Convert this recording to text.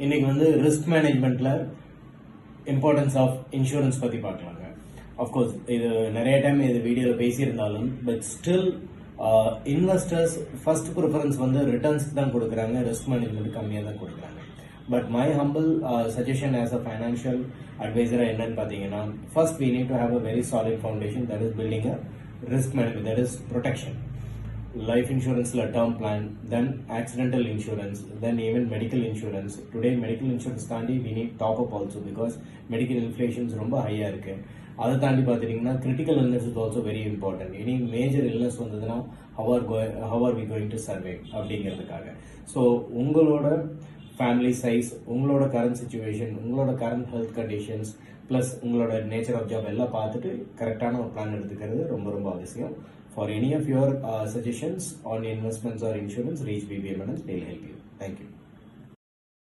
இன்னைக்கு வந்து ரிஸ்க் மேனேஜ்மெண்ட்ல இம்பார்ட்டன்ஸ் ஆஃப் இன்சூரன்ஸ் பத்தி பார்க்கலாங்க. அஃப்கோர்ஸ் இது நிறைய டைம் இது வீடியோவில் பேசியிருந்தாலும் but still investors first preference வந்து ரிட்டர்ன்ஸ்க்கு தான் கொடுக்குறாங்க, ரிஸ்க் மேனேஜ்மெண்ட் கம்மியாக தான் கொடுக்குறாங்க. But my humble suggestion as a financial அட்வைசராக என்னன்னு பார்த்தீங்கன்னா, first we need to have a very solid foundation, that is building a risk management, that is protection. Life insurance term plan, then accidental insurance, then even medical insurance. Today medical insurance தாண்டி we need top up also because medical inflations ரொம்ப ஹையா இருக்கு. அதை தாண்டி பார்த்துட்டீங்கன்னா critical illness is also very important. Any major illness வந்ததுன்னா how are we going to survive அப்படிங்கிறதுக்காக. So உங்களோட ஃபேமிலி சைஸ், உங்களோட கரண்ட் சுச்சுவேஷன், உங்களோட கரண்ட் ஹெல்த் கண்டிஷன்ஸ் ப்ளஸ் உங்களோட நேச்சர் ஆஃப் ஜாப் எல்லாம் பார்த்துட்டு கரெக்டான ஒரு பிளான் எடுத்துக்கிறது ரொம்ப ரொம்ப அவசியம். For any of your suggestions on investments or insurance, reach BBM and they'll help you. Thank you.